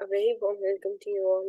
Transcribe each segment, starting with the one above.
A very warm welcome to you all।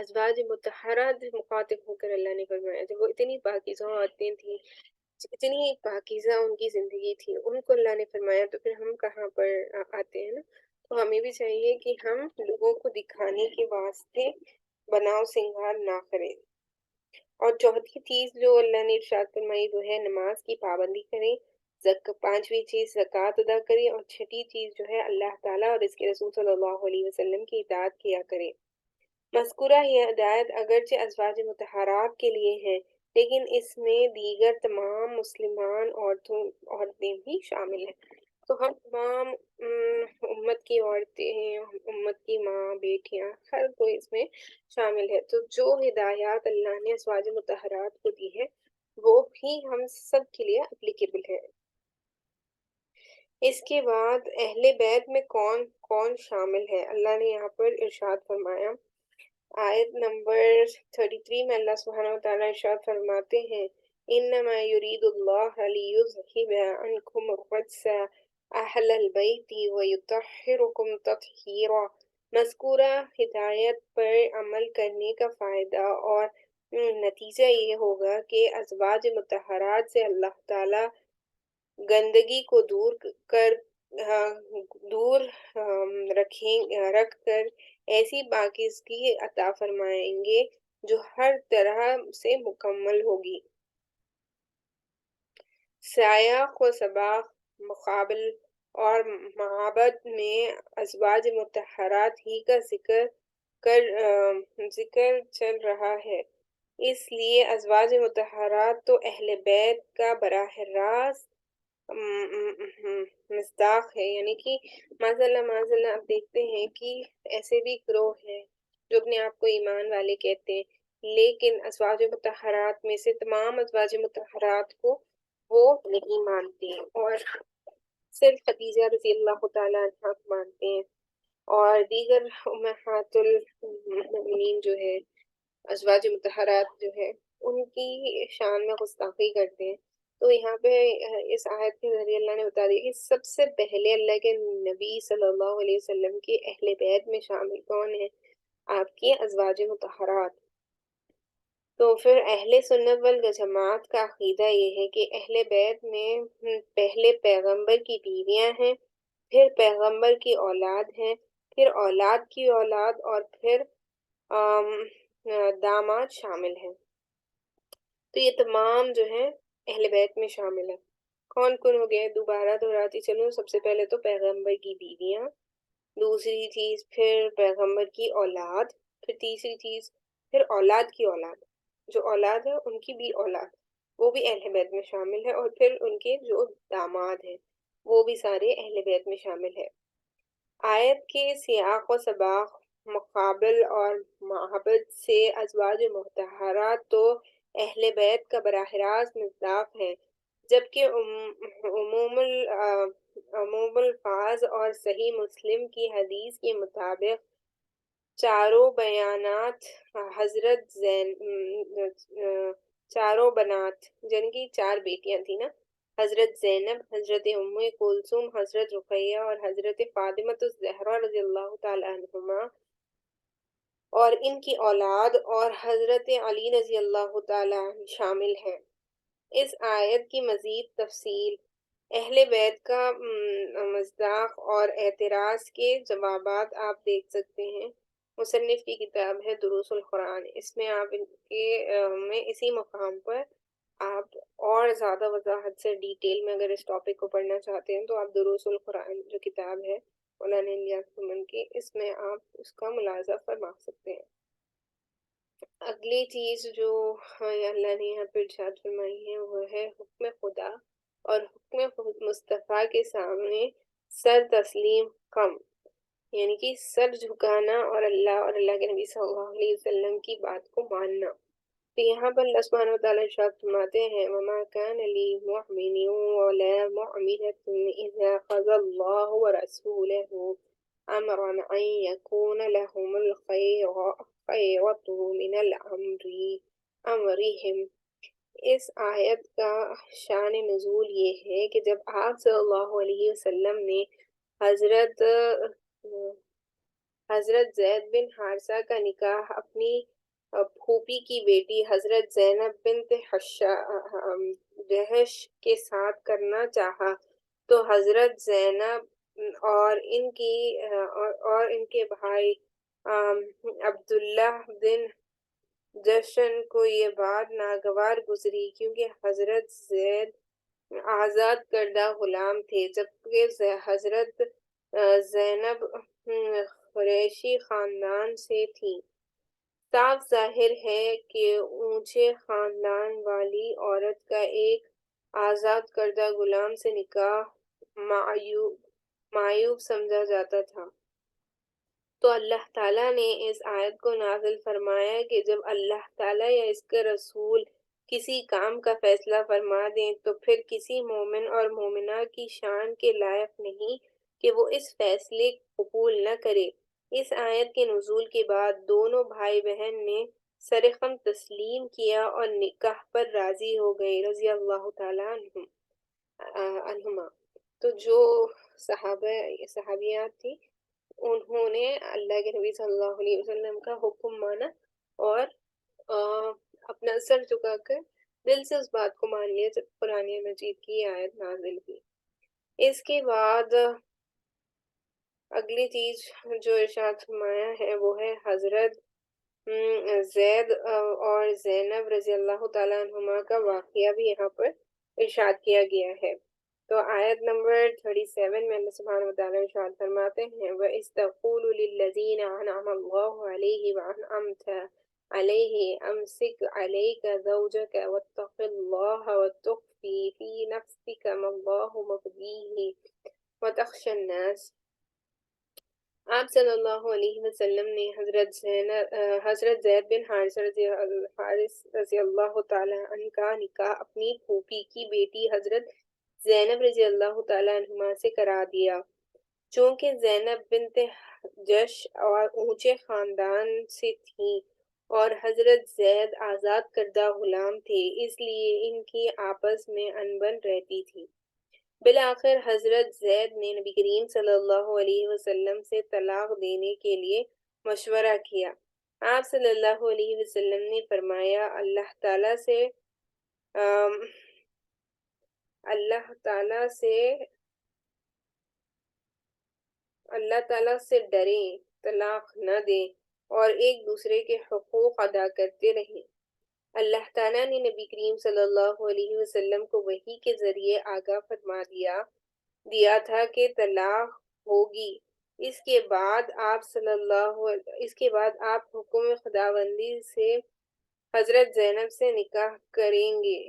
ازواج مطہرات مخاطب ہو کر اللہ نے فرمایا جب وہ اتنی پاکیزہ عورتیں تھیں، اتنی پاکیزہ ان کی زندگی تھی، ان کو اللہ نے فرمایا، تو پھر ہم کہاں پر آتے ہیں نا؟ تو ہمیں بھی چاہیے کہ ہم لوگوں کو دکھانے کے واسطے بناؤ سنگار نہ کریں۔ اور چوتھی چیز جو اللہ نے ارشاد فرمائی وہ ہے نماز کی پابندی کریں، پانچویں چیز زکوٰۃ ادا کریں، اور چھٹی چیز جو ہے اللہ تعالیٰ اور اس کے رسول صلی اللہ علیہ وسلم کی اطاعت کیا کریں۔ مذکورہ یہ ہدایت اگرچہ ازواج مطہرات کے لیے ہے، لیکن اس میں دیگر تمام مسلمان عورتیں بھی شامل ہیں۔ تو ہم تمام امت کی عورتیں، امت کی ماں، بیٹیاں، ہر کوئی اس میں شامل ہے۔ تو جو ہدایات اللہ نے ازواج مطہرات کو دی ہے وہ بھی ہم سب کے لیے اپلیکیبل ہے۔ اس کے بعد اہل بیت میں کون کون شامل ہے؟ اللہ نے یہاں پر ارشاد فرمایا، آیت نمبر 33 میں اللہ سبحانہ وتعالیٰ ارشاد فرماتے ہیں، انما یرید اللہ لیذہب عنکم الرجس اہل البیت ویطہرکم تطہیرا۔ مذکورہ ہدایت پر عمل کرنے کا فائدہ اور نتیجہ یہ ہوگا کہ ازواج مطہرات سے اللہ تعالیٰ گندگی کو دور رکھ کر ایسی پاکیزگی عطا فرمائیں گے جو ہر طرح سے مکمل ہوگی۔ سیاق و سباق، مقابل اور معابد میں ازواج مطہرات ہی کا ذکر چل رہا ہے، اس لیے ازواج مطہرات تو اہل بیت کا براہ راست مصداق ہے۔ یعنی کہ معاذ اللہ آپ دیکھتے ہیں کہ ایسے بھی گروہ ہیں جو اپنے آپ کو ایمان والے کہتے ہیں، لیکن ازواج مطہرات میں سے تمام ازواج مطہرات کو وہ نہیں مانتے اور صرف خدیجہ رضی اللہ تعالیٰ عنہ کو مانتے ہیں، اور دیگر امہات المؤمنین جو ہے، ازواج مطہرات جو ہے، ان کی شان میں گستاخی کرتے ہیں۔ تو یہاں پہ اس آیت کے ذریعے اللہ نے بتا دیا کہ سب سے پہلے اللہ کے نبی صلی اللہ علیہ وسلم کے اہل بیت میں شامل کون ہیں؟ آپ کی ازواج مطہرات۔ تو پھر اہل سنت والجماعت کا عقیدہ یہ ہے کہ اہل بیت میں پہلے پیغمبر کی بیویاں ہیں، پھر پیغمبر کی اولاد ہیں، پھر اولاد کی اولاد، اور پھر داماد شامل ہیں۔ تو یہ تمام جو ہیں اہل بیت میں شامل ہیں۔ کون کون ہو گئے؟ دوبارہ دہراتی چلوں، سب سے پہلے تو پیغمبر کی بیویاں، دوسری چیز پھر پیغمبر کی اولاد، پھر تیسری چیز پھر اولاد کی اولاد، جو اولاد ہے ان کی بھی اولاد، وہ بھی اہل بیت میں شامل ہے، اور پھر ان کے جو داماد ہیں وہ بھی سارے اہل بیت میں شامل ہے۔ آیت کے سیاق و سباق، مقابل اور معابد سے ازواج مطہرات تو اہل بیت کا براہ راست مصداق ہیں، جبکہ عموم الفاظ اور صحیح مسلم کی حدیث کے مطابق چاروں بیانات چاروں بنات، جن کی چار بیٹیاں تھیں نا، حضرت زینب، حضرت ام کلثوم، حضرت رقیہ اور حضرت فاطمۃ الزہرا رضی اللہ تعالی عنہما، اور ان کی اولاد اور حضرت علی رضی اللہ تعالی عنہ شامل ہیں۔ اس آیت کی مزید تفصیل، اہل بیت کا مصداق اور اعتراض کے جوابات آپ دیکھ سکتے ہیں۔ مصنف کی کتاب ہے دروس القرآن، اس میں آپ میں اسی مقام پر آپ اور زیادہ وضاحت سے ڈیٹیل میں اگر اس ٹاپک کو پڑھنا چاہتے ہیں تو آپ دروس القرآن جو کتاب ہے مولانا الیاس سمن کی، اس میں آپ اس کا ملاحظہ فرما سکتے ہیں۔ اگلی چیز جو اللہ نے یہاں پہ ارشاد فرمائی ہے وہ ہے حکم خدا اور حکم مصطفیٰ کے سامنے سر تسلیم کم، یعنی کہ سر جھکانا اور اللہ کے نبی صلی اللہ علیہ وسلم کی بات کو ماننا۔ تو یہاں پر اللہ سبحانہ وتعالیٰ ارشاد فرماتے ہیں، وَمَا كَانَ لِمُؤْمِنٍ وَلَا مُؤْمِنَةٍ إِذَا قَضَى اللَّهُ وَرَسُولُهُ أَمْرًا أَن يَكُونَ لَهُمُ الْخِيَرَةُ مِنْ أَمْرِهِمْ۔ اس آیت کا شان نزول یہ ہے کہ جب آپ صلی اللہ علیہ وسلم نے حضرت حضرت زید بن حارثہ کا نکاح اپنی پھوپھی کی بیٹی حضرت زینب بنت جہش کے ساتھ کرنا چاہا تو حضرت زینب اور ان کے بھائی عبداللہ بن جشن کو یہ بات ناگوار گزری، کیونکہ حضرت زید آزاد کردہ غلام تھے، جبکہ حضرت زینب قریشی خاندان سے تھیں۔ صاف ظاہر ہے کہ اونچے خاندان والی عورت کا ایک آزاد کردہ غلام سے نکاح معیوب سمجھا جاتا تھا۔ تو اللہ تعالیٰ نے اس آیت کو نازل فرمایا کہ جب اللہ تعالیٰ یا اس کے رسول کسی کام کا فیصلہ فرما دیں تو پھر کسی مومن اور مومنہ کی شان کے لائق نہیں کہ وہ اس فیصلے قبول نہ کرے۔ اس آیت کے نزول کے بعد دونوں بھائی بہن نے سرخم تسلیم کیا اور نکاح پر راضی ہو گئے رضی اللہ تعالیٰ عنہما۔ تو جو صحابیات تھی انہوں نے اللہ کے نبی صلی اللہ علیہ وسلم کا حکم مانا اور اپنا سر جھکا کر دل سے اس بات کو مان لیا جب قرآن مجید کی آیت نازل ہوئی۔ اس کے بعد اگلی چیز جو ارشاد فرمایا ہے وہ ہے حضرت زید اور زینب رضی اللہ تعالیٰ عنہما کا واقعہ بھی یہاں پر ارشاد کیا گیا ہے۔ تو آیت نمبر 37 میں اللہ سبحانہ وتعالیٰ ارشاد فرماتے ہیں وَإِذْ تَقُولُ لِلَّذِينَ أَنْعَمَ اللَّهُ عَلَيْهِمْ وَأَنْعَمْتَ عَلَيْهِ أَمْسِكْ عَلَيْكَ زَوْجَكَ وَاتَّقِ اللَّهَ وَتُخْفِي فِي نَفْسِكَ مَا اللَّهُ مُبْدِيهِ وَتَخْشَى النَّاسَ۔ آپ صلی اللہ علیہ وسلم نے حضرت زید بن حارث رضی اللہ تعالیٰ عنہ کا نکاح اپنی پھوپھی کی بیٹی حضرت زینب رضی اللہ تعالیٰ عنہما سے کرا دیا۔ چونکہ زینب بنت جش اور اونچے خاندان سے تھیں اور حضرت زید آزاد کردہ غلام تھے، اس لیے ان کی آپس میں انبن رہتی تھی۔ بالآخر حضرت زید نے نبی کریم صلی اللہ علیہ وسلم سے طلاق دینے کے لیے مشورہ کیا۔ آپ صلی اللہ علیہ وسلم نے فرمایا اللہ تعالیٰ سے ڈریں، طلاق نہ دیں اور ایک دوسرے کے حقوق ادا کرتے رہیں۔ اللہ تعالیٰ نے نبی کریم صلی اللہ علیہ وسلم کو وحی کے ذریعے آگاہ فرما دیا تھا کہ طلاق ہوگی۔ اس کے بعد آپ حکم خداوندی سے حضرت زینب سے نکاح کریں گے۔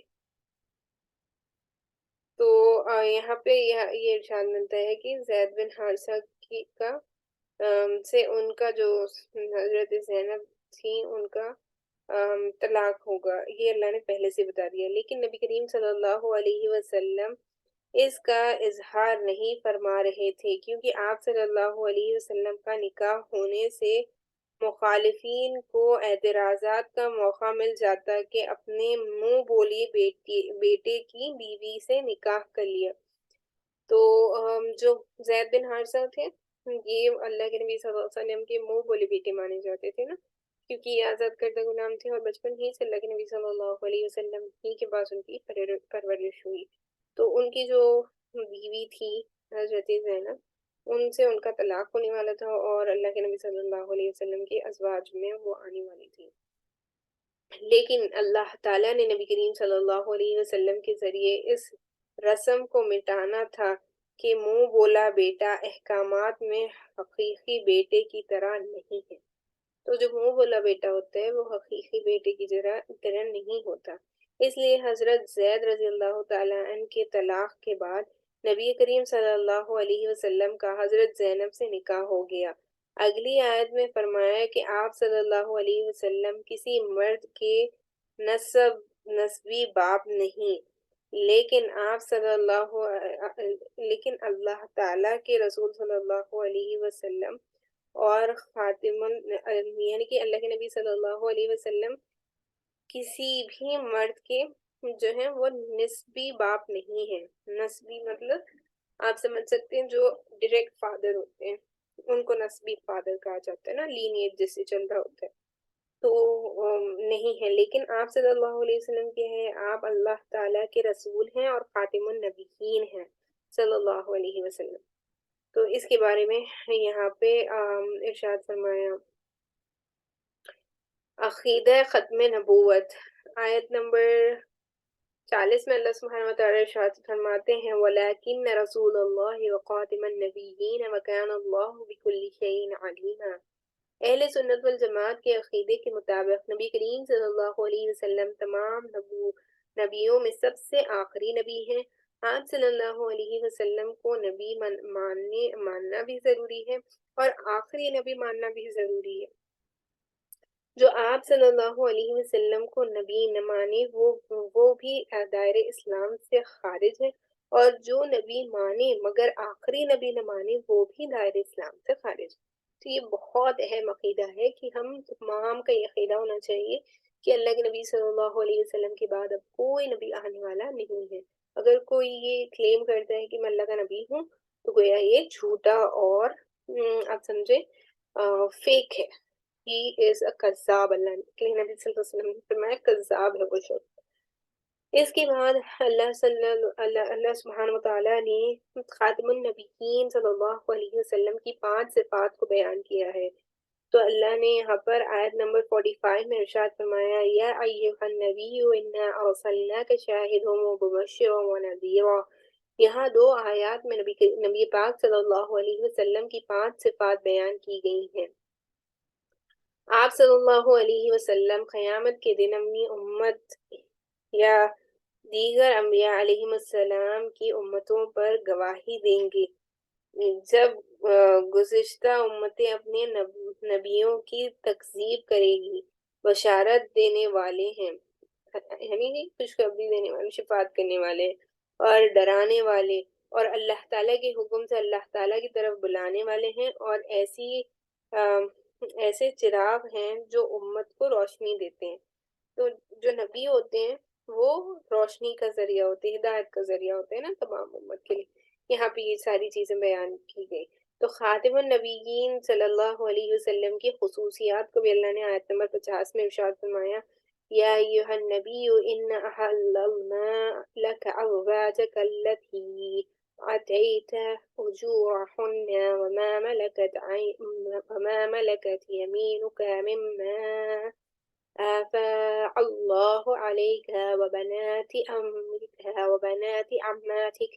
تو یہاں پہ یہ ارشاد ملتا ہے کہ زید بن حارثہ سے ان کا جو حضرت زینب تھی ان کا طلاق ہوگا، یہ اللہ نے پہلے سے بتا دیا، لیکن نبی کریم صلی اللہ علیہ وسلم اس کا اظہار نہیں فرما رہے تھے، کیونکہ آپ صلی اللہ علیہ وسلم کا نکاح ہونے سے مخالفین کو اعتراضات کا موقع مل جاتا کہ اپنے منہ بولی بیٹے کی بیوی سے نکاح کر لیا۔ تو جو زید بن حارثہ تھے یہ اللہ کے نبی صلی اللہ علیہ وسلم کے منہ بولے بیٹے مانے جاتے تھے نا، کیونکہ یہ آزاد کردہ غلام تھے اور بچپن ہی سے اللہ کے نبی صلی اللہ علیہ وسلم ہی کے پاس ان کی پرورش ہوئی۔ تو ان کی جو بیوی تھی حضرت زینب، ان سے ان کا طلاق ہونے والا تھا اور اللہ کے نبی صلی اللہ علیہ وسلم کے ازواج میں وہ آنے والی تھی۔ لیکن اللہ تعالیٰ نے نبی کریم صلی اللہ علیہ وسلم کے ذریعے اس رسم کو مٹانا تھا کہ منہ بولا بیٹا احکامات میں حقیقی بیٹے کی طرح نہیں ہے۔ تو جو منہ بولا بیٹا ہوتا ہے وہ حقیقی بیٹے کی طرح نہیں ہوتا۔ اس لیے حضرت زید رضی اللہ تعالیٰ عنہ کے طلاق کے بعد نبی کریم صلی اللہ علیہ وسلم کا حضرت زینب سے نکاح ہو گیا۔ اگلی آیت میں فرمایا کہ آپ صلی اللہ علیہ وسلم کسی مرد کے نسبی باپ نہیں، لیکن اللہ تعالیٰ کے رسول صلی اللہ علیہ وسلم اور خاتم یعنی کہ اللہ کے نبی صلی اللہ علیہ وسلم کسی بھی مرد کے جو ہیں وہ نسبی باپ نہیں ہیں۔ نسبی مطلب آپ سمجھ سکتے ہیں جو ڈائریکٹ فادر ہوتے ہیں، ان کو نسبی فادر کہا جاتا ہے نا، لینیج جس سے چل رہا ہوتا ہے، تو نہیں ہے، لیکن آپ صلی اللہ علیہ وسلم کے ہیں، آپ اللہ تعالیٰ کے رسول ہیں اور خاتم النبیین ہیں صلی اللہ علیہ وسلم۔ تو اس کے بارے میں یہاں پہ ارشاد فرمایا، عقیدہ ختم نبوت، آیت نمبر 40 میں اللہ سبحانہ وتعالی ارشاد فرماتے ہیں، وَلَكِنَّ رَسُولَ اللَّهِ وَخَاتِمَ النَّبِيِّينَ وَكَانَ اللَّهُ بِكُلِّ شَيْءٍ عَلِيمًا۔ اہل سنت والجماعت کے عقیدے کے مطابق نبی کریم صلی اللہ علیہ وسلم تمام نبیوں میں سب سے آخری نبی ہیں۔ آپ صلی اللہ علیہ وسلم کو نبی ماننا بھی ضروری ہے اور آخری نبی ماننا بھی ضروری ہے۔ جو آپ صلی اللہ علیہ وسلم کو نبی نہ مانے وہ بھی دائرہ اسلام سے خارج ہے، اور جو نبی مانے مگر آخری نبی نہ مانے وہ بھی دائرہ اسلام سے خارج ہے۔ تو یہ بہت اہم عقیدہ ہے کہ ہم تمام کا یہ عقیدہ ہونا چاہیے کہ اللہ کے نبی صلی اللہ علیہ وسلم کے بعد اب کوئی نبی آنے والا نہیں ہے۔ اگر کوئی یہ کلیم کرتا ہے کہ میں اللہ کا نبی ہوں تو گویا یہ جھوٹا اور آپ سمجھے فیک ہے۔ He is a کذاب، اللہ کے نبی صلی اللہ علیہ وسلم نے فرمایا کذاب ہے وہ شخص۔ اس کے بعد اللہ سبحانہ وتعالیٰ نے خاتم النبیین صلی اللہ علیہ وسلم کی 5 صفات کو بیان کیا ہے۔ تو اللہ نے یہاں پر آیت نمبر 45 میں ارشاد فرمایا، یا ایھا النبی انا ارسلناک شاہدا ومبشرا ونذیرا۔ یہاں 2 آیات میں نبی پاک صلی اللہ علیہ وسلم کی 5 صفات بیان کی گئی ہیں۔ آپ صلی اللہ علیہ وسلم قیامت کے دن اپنی امت یا دیگر انبیاء علیہ السلام کی امتوں پر گواہی دیں گے۔ جب گزشتہ امتیں اپنے نبیوں کی تکذیب کرے گی، بشارت دینے والے ہیں، یعنی خوشخبری دینے والے، شفاعت کرنے والے اور ڈرانے والے، اور اللہ تعالیٰ کے حکم سے اللہ تعالیٰ کی طرف بلانے والے ہیں، اور ایسے چراغ ہیں جو امت کو روشنی دیتے ہیں۔ تو جو نبی ہوتے ہیں وہ روشنی کا ذریعہ ہوتے ہیں، ہدایت کا ذریعہ ہوتے ہیں نا تمام امت کے لیے۔ یہاں پہ یہ ساری چیزیں بیان کی گئی۔ تو خاتم النبیین صلی اللہ علیہ وسلم کی خصوصیات کو بھی اللہ نے آیت نمبر 50 میں ارشاد فرمایا، یا ایھا النبی انا احللنا لک ازواجک التی آتیت اجورہن وما ملکت یمینک مما آفاء اللہ علیک وبنات عمک وبنات عماتک۔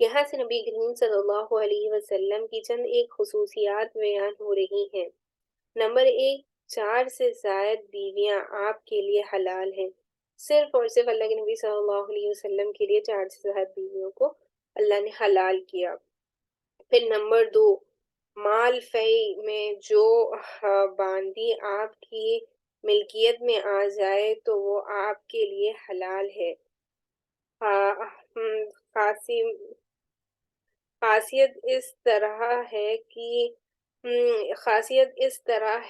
یہاں سے نبی کریم صلی اللہ علیہ وسلم کی چند ایک خصوصیات بیان ہو رہی ہیں۔ نمبر 1، 4 سے زائد بیویاں آپ کے لیے حلال ہیں۔ صرف اور صرف اللہ کے نبی صلی اللہ علیہ وسلم کے لیے 4 سے زائد بیویوں کو اللہ نے حلال کیا۔ پھر نمبر 2، مال فی میں جو باندی آپ کی ملکیت میں آ جائے تو وہ آپ کے لیے حلال ہے۔ خاصیت اس طرح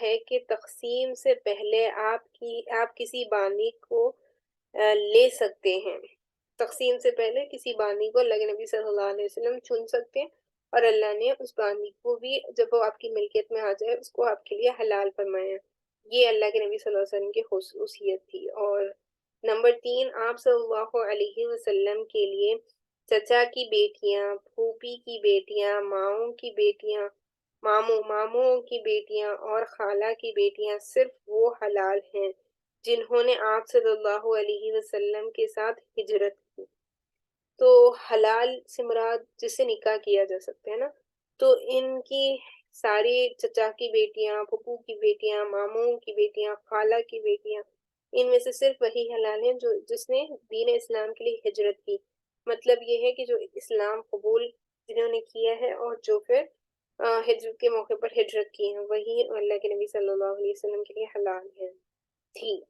ہے کہ تقسیم سے پہلے آپ کسی باندی کو لے سکتے ہیں۔ تقسیم سے پہلے کسی باندی کو اللہ کے نبی صلی اللہ علیہ وسلم چن سکتے ہیں، اور اللہ نے اس باندی کو بھی جب وہ آپ کی ملکیت میں آ جائے اس کو آپ کے لیے حلال فرمایا۔ یہ اللہ کے نبی صلی اللہ علیہ وسلم کی خصوصیت تھی۔ اور نمبر 3، آپ صلی اللہ علیہ وسلم کے لیے چچا کی بیٹیاں، پھوپھی کی بیٹیاں، ماموں کی بیٹیاں اور خالہ کی بیٹیاں صرف وہ حلال ہیں جنہوں نے آپ صلی اللہ علیہ وسلم کے ساتھ ہجرت کی۔ تو حلال سے مراد جس سے نکاح کیا جا سکتا ہے نا، تو ان کی ساری چچا کی بیٹیاں، پھپھو کی بیٹیاں، ماموں کی بیٹیاں، خالہ کی بیٹیاں، ان میں سے صرف وہی حلال ہیں جس نے دین اسلام کے لیے ہجرت کی۔ مطلب یہ ہے کہ جو اسلام قبول جنہوں نے کیا ہے اور جو پھر ہجرت کے موقع پر ہجرت کی ہیں، وہی اللہ کے نبی صلی اللہ علیہ وسلم کے لیے حلال ہے تھی۔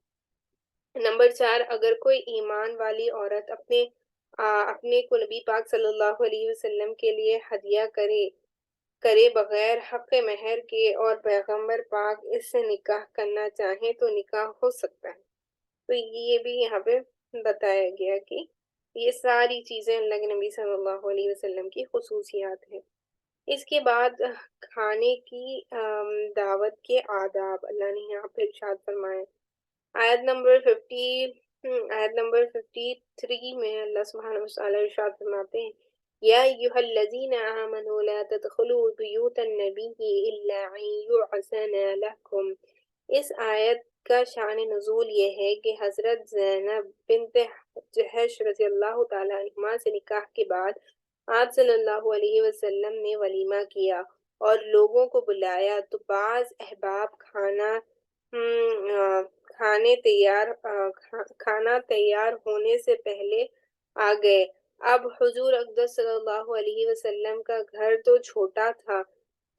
نمبر 4، اگر کوئی ایمان والی عورت اپنے کو نبی پاک صلی اللہ علیہ وسلم کے لیے ہدیہ کرے بغیر حق مہر کے اور پیغمبر پاک اس سے نکاح کرنا چاہیں تو نکاح ہو سکتا ہے۔ تو یہ بھی یہاں پہ بتایا گیا کہ یہ ساری چیزیں اللہ کے نبی صلی اللہ علیہ وسلم کی خصوصیات ہیں۔ اس کے بعد کھانے کی دعوت کے آداب اللہ نے یہاں پہ ارشاد فرمائے۔ آیت نمبر 53 میں اللہ سبحانہ وتعالی ارشاد فرماتے ہیں، یا ایھا الذین آمنوا لا تدخلوا بیوت النبی الا ان یؤذن لکم۔ اس آیت کا شان نزول یہ ہے کہ حضرت زینب بنت جحش رضی اللہ تعالی عنہما سے نکاح کے بعد آپ صلی اللہ علیہ وسلم نے ولیمہ کیا اور لوگوں کو بلایا تو بعض احباب کھانا تیار ہونے سے پہلے آ گئے۔ اب حضور اقدس صلی اللہ علیہ وسلم کا گھر تو چھوٹا تھا،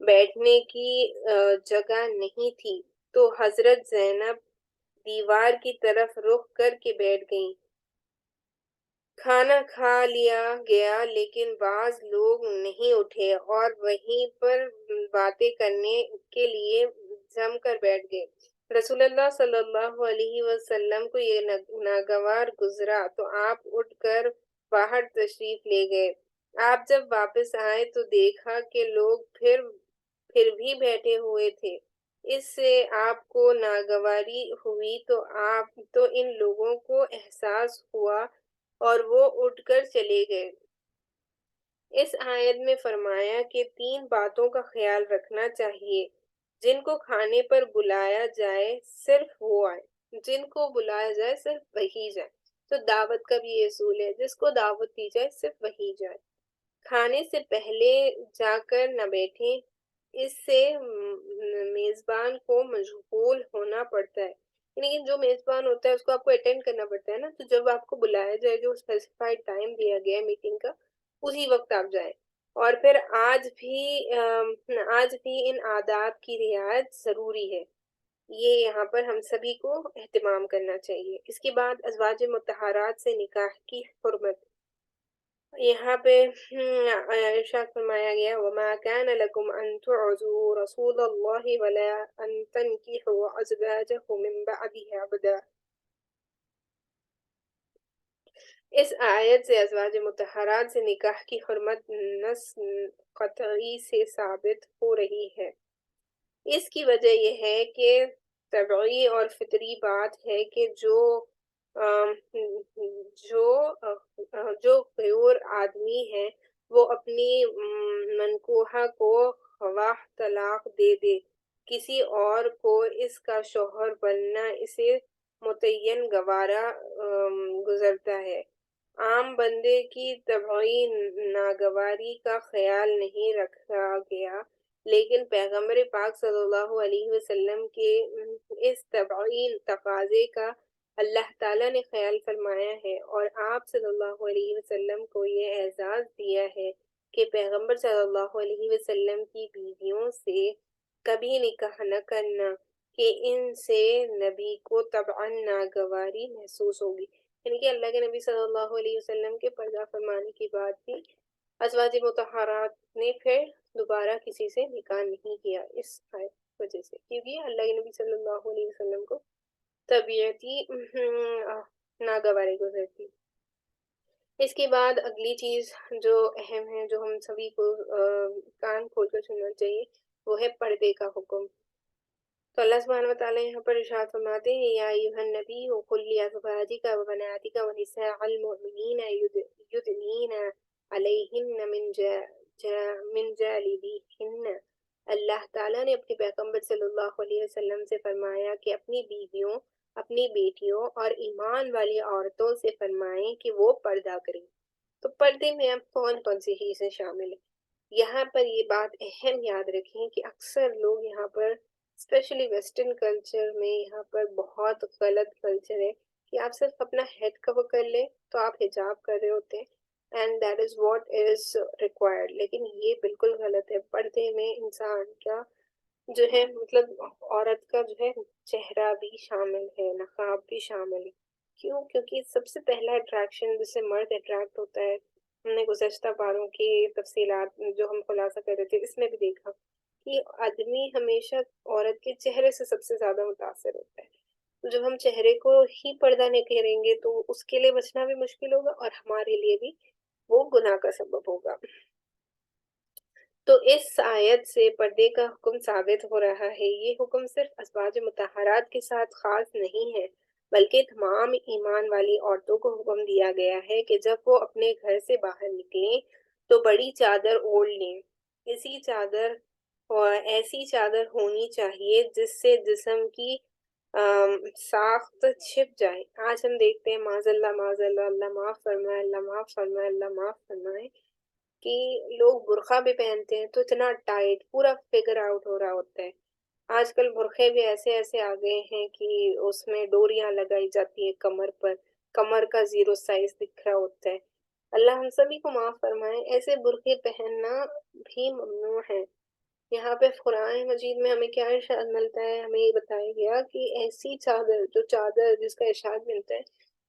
بیٹھنے کی جگہ نہیں تھی، تو حضرت زینب دیوار کی طرف رخ کر کے بیٹھ گئیں۔ کھانا کھا لیا گیا لیکن بعض لوگ نہیں اٹھے اور وہیں پر باتیں کرنے کے لیے جم کر بیٹھ گئے۔ رسول اللہ صلی اللہ علیہ وسلم کو یہ ناگوار گزرا تو آپ اٹھ کر باہر تشریف لے گئے۔ آپ جب واپس آئے تو دیکھا کہ لوگ پھر بھی بیٹھے ہوئے تھے۔ اس سے آپ کو ناگواری ہوئی تو ان لوگوں کو احساس ہوا اور وہ اٹھ کر چلے گئے۔ اس آیت میں فرمایا کہ 3 باتوں کا خیال رکھنا چاہیے۔ جن کو کھانے پر بلایا جائے صرف وہ آئے، جن کو بلایا جائے صرف وہی جائے۔ تو دعوت کا بھی یہ اصول ہے، جس کو دعوت دی جائے صرف وہی جائے۔ کھانے سے پہلے جا کر نہ بیٹھیں، اس سے میزبان کو مشغول ہونا پڑتا ہے۔ لیکن جو میزبان ہوتا ہے اس کو آپ کو اٹینڈ کرنا پڑتا ہے نا، تو جب آپ کو بلایا جائے جو اسپیسیفائڈ ٹائم دیا گیا ہے میٹنگ کا، اسی وقت آپ جائیں۔ اور پھر آج بھی ان آداب کی رعایت ضروری ہے، یہ یہاں پر ہم سبھی کو اہتمام کرنا چاہیے۔ اس کے بعد ازواج مطہرات سے نکاح کی حرمت، یہاں پہ ارشاد فرمایا گیا وَمَا كَانَ لَكُمْ أَن تُعْذُوا رَسُولَ اللَّهِ وَلَا أَن تَنكِحُوا أَزْوَاجَهُ مِن بَعْدِهِ أَبَدًا۔ اس آیت سے ازواج مطہرات سے نکاح کی حرمت نص قطعی سے ثابت ہو رہی ہے۔ اس کی وجہ یہ ہے کہ طبعی اور فطری بات ہے کہ جو غیور آدمی ہے وہ اپنی منکوحہ کو خواہ طلاق دے دے، کسی اور کو اس کا شوہر بننا اسے متعین گوارا گزرتا ہے۔ عام بندے کی طبعی ناگواری کا خیال نہیں رکھا گیا، لیکن پیغمبر پاک صلی اللہ علیہ وسلم کے اس طبعی تقاضے کا اللہ تعالیٰ نے خیال فرمایا ہے، اور آپ صلی اللہ علیہ وسلم کو یہ اعزاز دیا ہے کہ پیغمبر صلی اللہ علیہ وسلم کی بیویوں سے کبھی نکاح نہ کرنا، کہ ان سے نبی کو طبعاً ناگواری محسوس ہوگی۔ یعنی کہ اللہ کے نبی صلی اللہ علیہ وسلم کے پردہ فرمانے کے بعد بھی ازواج مطہرات نے پھر دوبارہ کسی سے نکاح نہیں کیا، اس وجہ سے، کیونکہ اللہ کے نبی صلی اللہ علیہ وسلم کو طبیعتی ناگواری گزرتی۔ اس کے بعد اگلی چیز جو اہم ہے، جو ہم سبھی کو کان کھول کر سننا چاہیے، وہ ہے پردے کا حکم۔ تو اللہ سبحانہ وتعالیٰ یہاں پر ارشاد فرماتے ہیں یا ایھا النبی قل لأزواجک وبناتک ونساء المؤمنین یدنین علیہن من جلابیبہن۔ اللہ تعالیٰ نے اپنے پیغمبر صلی اللہ علیہ وسلم سے فرمایا کہ اپنی بیویوں، اپنی بیٹیوں اور ایمان والی عورتوں سے فرمائیں کہ وہ پردہ کریں۔ تو پردے میں اب کون کون سی چیزیں شامل ہیں؟ یہاں پر یہ بات اہم یاد رکھیں کہ اکثر لوگ یہاں پر اسپیشلی ویسٹرن کلچر میں یہاں پر بہت غلط کلچر ہے کہ آپ صرف اپنا ہیڈ کور کر لیں تو آپ حجاب کر رہے ہوتے ہیں and that is what is required, لیکن یہ بالکل غلط ہے۔ پردے میں انسان کا جو ہے مطلب عورت کا جو ہے چہرہ بھی شامل ہے، نقاب بھی شامل ہے۔ کیوں؟ کیونکہ سب سے پہلا اٹریکشن جس سے مرد اٹریکٹ ہوتا ہے، ہم نے گزشتہ باروں کی تفصیلات جو ہم خلاصہ کر رہے تھے اس میں بھی دیکھا کہ آدمی ہمیشہ عورت کے چہرے سے سب سے زیادہ متاثر ہوتا ہے۔ تو جب ہم چہرے کو ہی پردہ نہیں کریں گے تو اس کے لیے بچنا بھی مشکل ہوگا اور ہمارے لیے بھی وہ گناہ کا سبب ہوگا۔ تو اس آیت سے پردے کا حکم ثابت ہو رہا ہے۔ یہ حکم صرف ازواج مطہرات کے ساتھ خاص نہیں ہے، بلکہ تمام ایمان والی عورتوں کو حکم دیا گیا ہے کہ جب وہ اپنے گھر سے باہر نکلیں تو بڑی چادر اوڑھ لیں۔ ایسی چادر ہونی چاہیے جس سے جسم کی ساخت چھپ جائے۔ آج ہم دیکھتے ہیں معاذ اللہ معاذ اللہ، اللہ معاف فرمائے، اللہ معاف فرمائے، اللہ معاف فرمائے، کہ لوگ برقع بھی پہنتے ہیں تو اتنا ٹائٹ پورا فگر آؤٹ ہو رہا ہوتا ہے۔ آج کل برقعے بھی ایسے ایسے آ گئے ہیں کہ اس میں ڈوریاں لگائی جاتی ہیں کمر پر، کمر کا زیرو سائز دکھ رہا ہوتا ہے۔ اللہ ہم سبھی کو معاف فرمائے، ایسے برقعے پہننا بھی ممنوع ہے۔ یہاں پہ قرآن مجید میں ہمیں کیا ارشاد ملتا ہے؟ ہمیں یہ بتایا گیا کہ ایسی چادر، جو چادر جس کا ارشاد ملتا ہے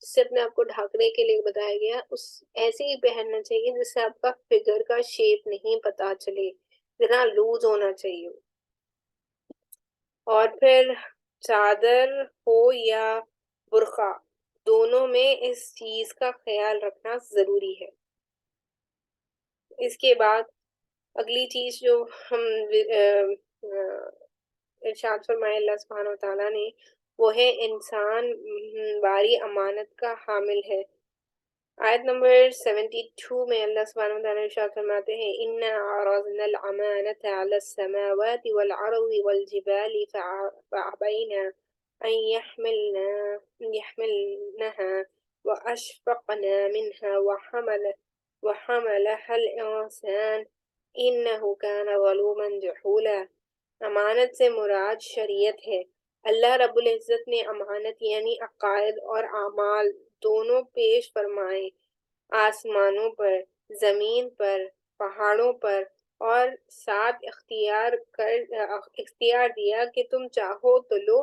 جس سے اپنے آپ کو ڈھانکنے کے لیے بتایا گیا، اس ایسے ہی پہننا چاہیے جس سے آپ کا فگر کا شیپ نہیں پتا چلے، اتنا لوز ہونا چاہیے۔ اور پھر چادر ہو یا برقع، دونوں میں اس چیز کا خیال رکھنا ضروری ہے۔ اس کے بعد اگلی چیز جو ہم ارشاد فرمائے اللہ سبحانہ وتعالیٰ نے، وہ ہے انسان باری امانت کا حامل ہے۔ آیت نمبر 72 میں اللہ سبحانہ وتعالیٰ ارشاد فرماتے ہیں إِنَّا عَرَضْنَا الْأَمَانَةَ عَلَى السَّمَاوَاتِ وَالْأَرْضِ وَالْجِبَالِ فَأَبَيْنَ أَن يَحْمِلْنَهَا وَأَشْفَقْنَ مِنْهَا وَحَمَلَهَا الْإِنسَانُ إِنَّهُ كَانَ ظَلُومًا جَهُولًا۔ امانت سے مراد شریعت ہے۔ اللہ رب العزت نے امانت یعنی عقائد اور اعمال دونوں پیش فرمائے، آسمانوں پر، زمین پر، پہاڑوں پر، اور ساتھ اختیار دیا کہ تم چاہو تو لو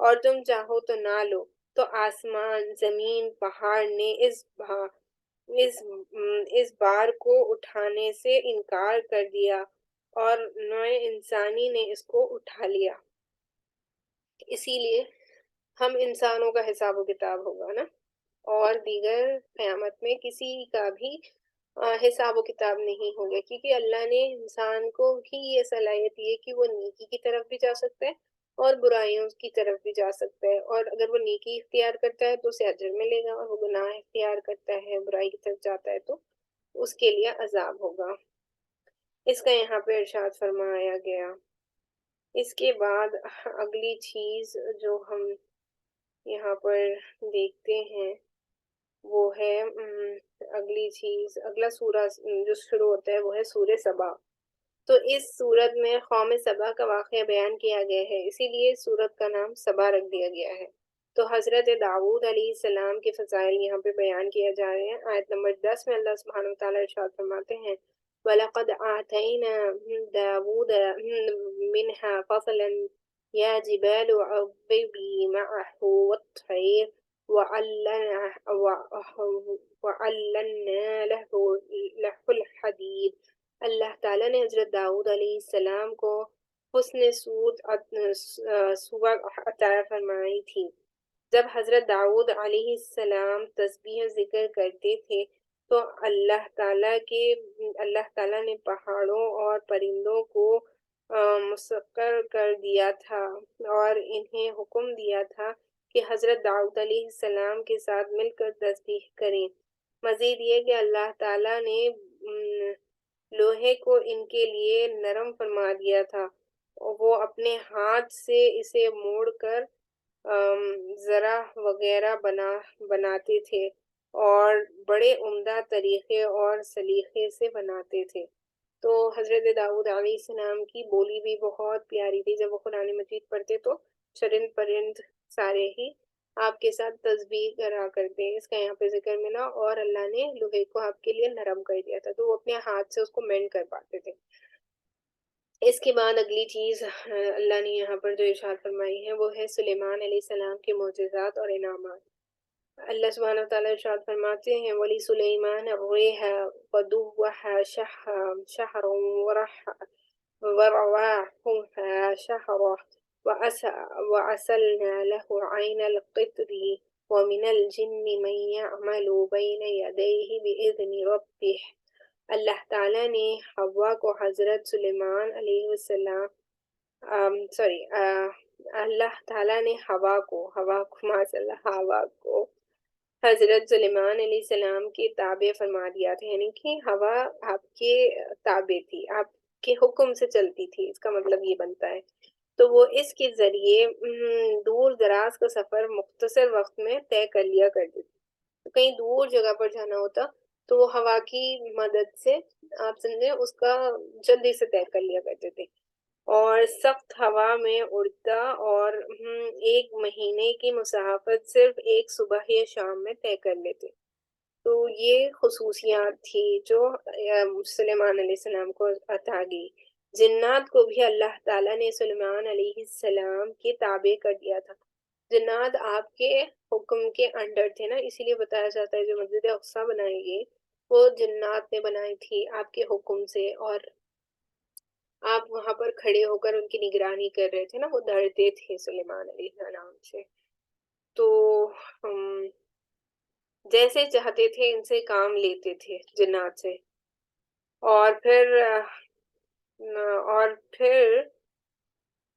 اور تم چاہو تو نہ لو۔ تو آسمان، زمین، پہاڑ نے اس بار کو اٹھانے سے انکار کر دیا اور نوع انسانی نے اس کو اٹھا لیا۔ اسی لیے ہم انسانوں کا حساب و کتاب ہوگا نا، اور دیگر قیامت میں کسی کا بھی حساب و کتاب نہیں ہوگا، کیونکہ اللہ نے انسان کو ہی یہ صلاحیت دی ہے کہ وہ نیکی کی طرف بھی جا سکتا ہے اور برائیوں کی طرف بھی جا سکتا ہے، اور اگر وہ نیکی اختیار کرتا ہے تو اسے اجر ملے گا، اور وہ گناہ اختیار کرتا ہے، برائی کی طرف جاتا ہے تو اس کے لیے عذاب ہوگا۔ اس کا یہاں پہ ارشاد فرمایا گیا۔ اس کے بعد اگلی چیز جو ہم یہاں پر دیکھتے ہیں وہ ہے اگلا سورہ جو شروع ہوتا ہے وہ ہے سورہ سبا۔ تو اس سورت میں قوم سبا کا واقعہ بیان کیا گیا ہے، اسی لیے اس سورت کا نام سبا رکھ دیا گیا ہے۔ تو حضرت داؤد علیہ السلام کے فضائل یہاں پہ بیان کیا جا رہے ہیں۔ آیت نمبر 10 میں اللہ سبحانہ وتعالیٰ ارشاد فرماتے ہیں وَلَقَدْ آتَيْنَا دَاوُودَ مِنْهَا فَضْلًا يَا جِبَالُ أَوِّبِي مَعَهُ وَالطَّيْرَ وَعَلَّنَّا لَهُ الْحَدِيدَ۔ اللہ تعالیٰ نے حضرت داؤد علیہ السلام کو حسن صورت عطا فرمائی تھی۔ جب حضرت داؤد علیہ السلام تسبیح و ذکر کرتے تھے تو اللہ تعالیٰ نے پہاڑوں اور پرندوں کو مسخر کر دیا تھا اور انہیں حکم دیا تھا کہ حضرت داؤد علیہ السلام کے ساتھ مل کر تسبیح کریں۔ مزید یہ کہ اللہ تعالیٰ نے لوہے کو ان کے لیے نرم فرما دیا تھا، وہ اپنے ہاتھ سے اسے موڑ کر ذرہ وغیرہ بناتے تھے اور بڑے عمدہ طریقے اور سلیقے سے بناتے تھے۔ تو حضرت داؤد علیہ السلام کی بولی بھی بہت پیاری تھی، جب وہ قرآن مجید پڑھتے تو چرند پرند سارے ہی آپ کے ساتھ تسبیح کرا کرتے۔ اس کا یہاں پہ ذکر ملا، اور اللہ نے لوہے کو آپ کے لیے نرم کر دیا تھا تو وہ اپنے ہاتھ سے اس کو مینڈ کر پاتے تھے۔ اس کے بعد اگلی چیز اللہ نے یہاں پر جو ارشاد فرمائی ہے وہ ہے سلیمان علیہ السلام کے معجزات اور انعامات۔ اللہ سبحانہ وتعالیٰ ارشاد فرماتے ہیں وَلِسُلَيْمَانَ الرِّيحَ غُدُوُّهَا شَهْرٌ وَرَوَاحُهَا شَهْرٌ وَأَسَلْنَا لَهُ عَيْنَ الْقِطْرِ وَمِنَ الْجِنِّ مَن يَعْمَلُ بَيْنَ يَدَيْهِ بِإِذْنِ رَبِّهِ اللہ تعالیٰ نے حوا کو حضرت سلیمان علیہ السلام اللہ تعالیٰ نے ہوا کو معاذ اللہ ہوا کو حضرت سلیمان علیہ السلام کے تابع فرما دیا تھا، یعنی کہ ہوا آپ کے تابع تھی، آپ کے حکم سے چلتی تھی، اس کا مطلب یہ بنتا ہے۔ تو وہ اس کے ذریعے دور دراز کا سفر مختصر وقت میں طے کر لیا کرتی تھی۔ تو کہیں دور جگہ پر جانا ہوتا تو وہ ہوا کی مدد سے آپ سمجھیں اس کا جلدی سے طے کر لیا کرتے تھے، اور سخت ہوا میں اڑتا اور ایک مہینے کی مسافت صرف ایک صبح یا شام میں طے کر لیتے۔ تو یہ خصوصیات تھی جو سلیمان علیہ السلام کو عطا گئی۔ جنات کو بھی اللہ تعالیٰ نے سلیمان علیہ السلام کے تابع کر دیا تھا۔ جنات آپ کے حکم کے انڈر تھے نا، اسی لیے بتایا جاتا ہے جو مسجد اقصی بنائی گئی وہ جنات نے بنائی تھی آپ کے حکم سے، اور آپ وہاں پر کھڑے ہو کر ان کی نگرانی کر رہے تھے نا، وہ ڈرتے تھے سلیمان علیہ السلام سے۔ تو جیسے چاہتے تھے ان سے کام لیتے تھے جنات سے، اور پھر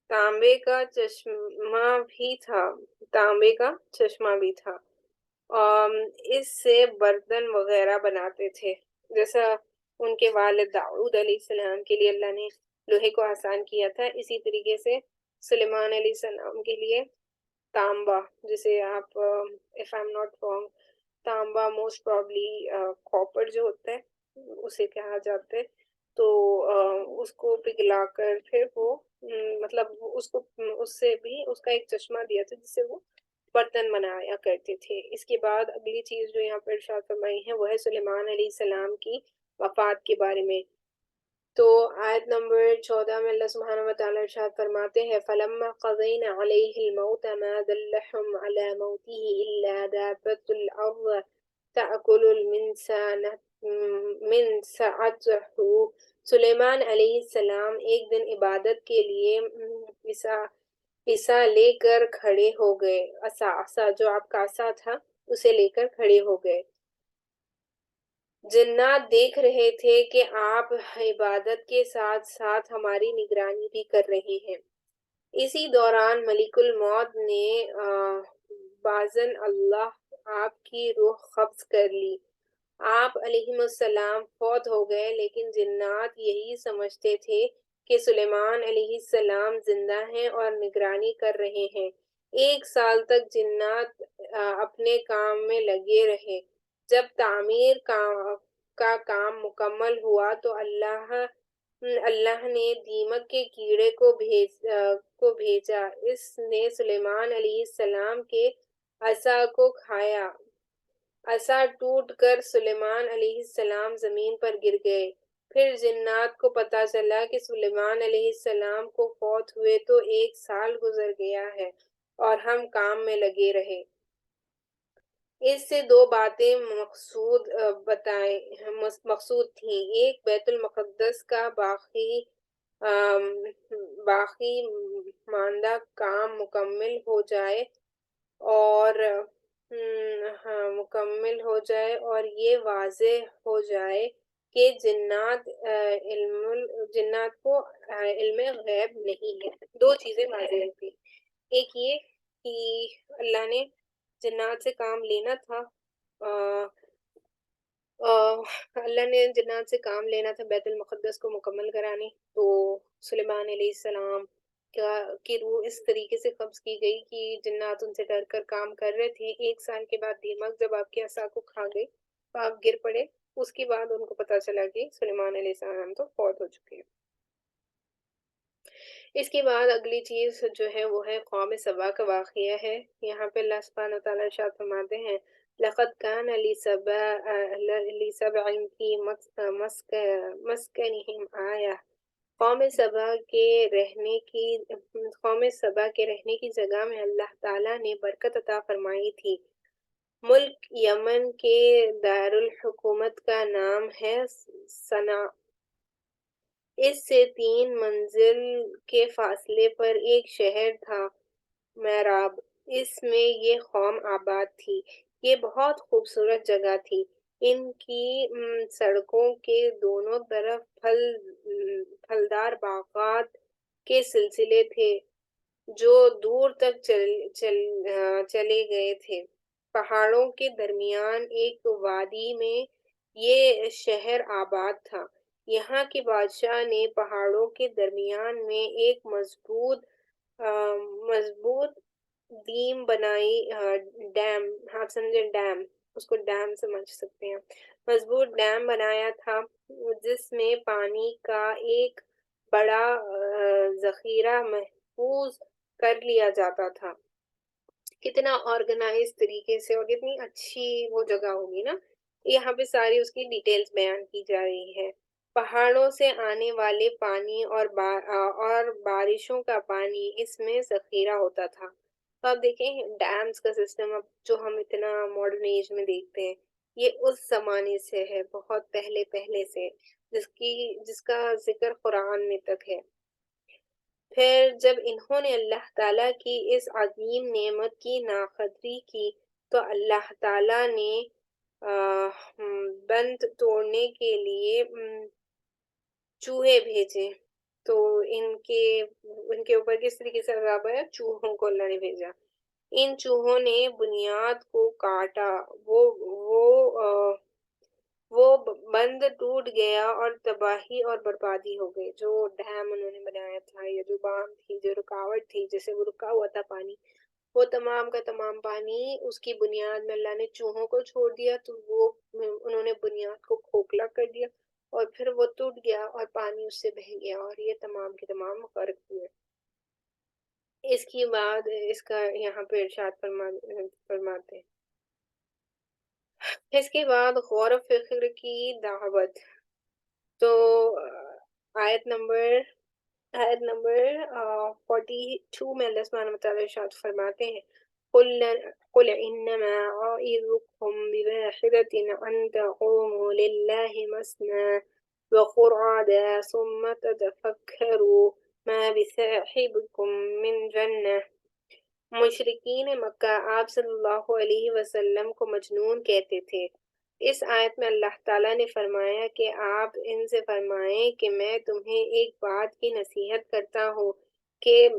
تانبے کا چشمہ بھی تھا، اس سے برتن وغیرہ بناتے تھے، جیسا ان کے والد داؤد علیہ السلام کے لیے اللہ نے لوہے کو آسان کیا تھا، اسی طریقے سے سلیمان علیہ السلام کے لیے تانبا، جسے آپ if I'm not wrong تانبا موسٹ پرابلی کاپر جو ہوتا ہے اسے کہا جاتا ہے، تو اس کو پگھلا کر پھر وہ مطلب اس سے بھی اس کا ایک چشمہ دیا تھا جس سے وہ برتن بنایا کرتے تھے۔ اس کے بعد اگلی چیز جو یہاں پر ارشاد فرمائی ہے وہ ہے سلیمان علیہ السلام کی وفات کے بارے میں۔ تو آیت نمبر 14 میں اللہ سبحانہ وتعالی ارشاد فرماتے ہیں فَلَمَّا قَضَيْنَا عَلَيْهِ الْمَوْتَ مَا دَلَّهُمْ عَلَى مَوْتِهِ إِلَّا دَابَّةُ الْأَرْضِ تَأْكُلُ مِنْ سَعَتِهُ۔ سلیمان علیہ السلام ایک دن عبادت کے لیے عصا لے کر کھڑے ہو گئے، عصا جو آپ کا عصا تھا اسے لے کر کھڑے ہو گئے۔ جنات دیکھ رہے تھے کہ آپ عبادت کے ساتھ ساتھ ہماری نگرانی بھی کر رہے ہیں۔ اسی دوران ملک الموت نے باذن اللہ آپ کی روح قبض کر لی۔ آپ علیہ السلام فوت ہو گئے، لیکن جنات یہی سمجھتے تھے کہ سلیمان علیہ السلام زندہ ہیں اور نگرانی کر رہے ہیں۔ 1 سال تک جنات اپنے کام میں لگے رہے۔ جب تعمیر کا کام مکمل ہوا تو اللہ نے دیمک کے کیڑے کو بھیجا، اس نے سلیمان علیہ السلام کے عصا کو کھایا، عصا ٹوٹ کر سلیمان علیہ السلام زمین پر گر گئے۔ پھر جنات کو پتہ چلا کہ سلیمان علیہ السلام کو فوت ہوئے تو 1 سال گزر گیا ہے اور ہم کام میں لگے رہے۔ اس سے 2 باتیں مقصود تھیں، ایک بیت المقدس کا باقی ماندہ کام مکمل ہو جائے اور یہ واضح ہو جائے کہ جنات کو علم غیب نہیں ہے۔ 2 چیزیں واضح تھیں، ایک یہ کہ اللہ نے جنات سے کام لینا تھا، بیت المقدس کو مکمل کرانے، تو سلیمان علیہ السلام کی روح اس طریقے سے قبض کی گئی کہ جنات ان سے ڈر کر کام کر رہے تھے۔ 1 سال کے بعد دیمک جب آپ کے عصا کو کھا گئی تو آپ گر پڑے، اس کے بعد ان کو پتہ چلا کہ سلیمان علیہ السلام تو فوت ہو چکے ہیں۔ اس کے بعد اگلی چیز جو ہے وہ ہے قوم سبا کا واقعہ ہے۔ یہاں پہ اللہ سبحانہ وتعالیٰ ارشاد فرماتے ہیں لَقَدْ كَانَ لِسَبْعٍ فِي مَسْكَنِهِمْ آیَةٌ۔ قوم سبا کے رہنے کی جگہ میں اللہ تعالیٰ نے برکت عطا فرمائی تھی۔ ملک یمن کے دارالحکومت کا نام ہے صنعا۔ اس سے 3 منزل کے فاصلے پر ایک شہر تھا میراب، اس میں یہ قوم آباد تھی۔ یہ بہت خوبصورت جگہ تھی۔ ان کی سڑکوں کے دونوں طرف پھلدار باغات کے سلسلے تھے جو دور تک چلے گئے تھے۔ پہاڑوں کے درمیان ایک وادی میں یہ شہر آباد تھا۔ یہاں کے بادشاہ نے پہاڑوں کے درمیان میں ایک مضبوط دیم بنائی، ڈیم، آپ سمجھے ڈیم، اس کو ڈیم سمجھ سکتے ہیں، مضبوط ڈیم بنایا تھا جس میں پانی کا ایک بڑا ذخیرہ محفوظ کر لیا جاتا تھا۔ کتنا آرگنائز طریقے سے اور کتنی اچھی وہ جگہ ہوگی نا، یہاں پہ ساری اس کی ڈیٹیلز بیان کی جا رہی ہے۔ پہاڑوں سے آنے والے پانی اور بارشوں کا پانی اس میں ذخیرہ ہوتا تھا۔ تو آپ دیکھیں ڈیمز کا سسٹم اب جو ہم اتنا ماڈرن ایج میں دیکھتے ہیں، یہ اس زمانے سے ہے، بہت پہلے سے، جس کا ذکر قرآن میں تک ہے۔ پھر جب انہوں نے اللہ تعالیٰ کی اس عظیم نعمت کی ناقدری کی تو اللہ تعالیٰ نے بند توڑنے کے لیے چوہے بھیجے۔ تو ان کے اوپر کس طریقے سے عذاب ہے؟ چوہوں کو اللہ نے بھیجا۔ ان چوہوں نے بنیاد کو کاٹا، وہ بند ٹوٹ گیا اور تباہی اور بربادی ہو گئی۔ جو ڈیم انہوں نے بنایا تھا یا جو باندھ تھی، جو رکاوٹ تھی، جیسے وہ رکا ہوا تھا پانی، وہ تمام کا تمام پانی اس کی بنیاد میں اللہ نے چوہوں کو چھوڑ دیا، تو انہوں نے بنیاد کو کھوکھلا کر دیا اور پھر وہ ٹوٹ گیا اور پانی اس سے بہہ گیا اور یہ تمام کے تمام غرق ہوئے۔ اس کی بعد اس کا یہاں پہ ارشاد فرماتے ہیں، اس کے بعد غور و فکر کی دعوت۔ تو آیت نمبر 42 میں اللہ سبحانہ وتعالی ارشاد فرماتے ہیں، قل انما اعظكم بواحدة ان تقوموا لله مثنى وفرادى ثم تتفكروا ما بصاحبكم من جنة۔ مشرکین مکہ آپ صلی اللہ علیہ وسلم کو مجنون کہتے تھے۔ اس آیت میں اللہ تعالیٰ نے فرمایا کہ آپ ان سے فرمائیں کہ میں تمہیں ایک بات کی نصیحت کرتا ہوں کہ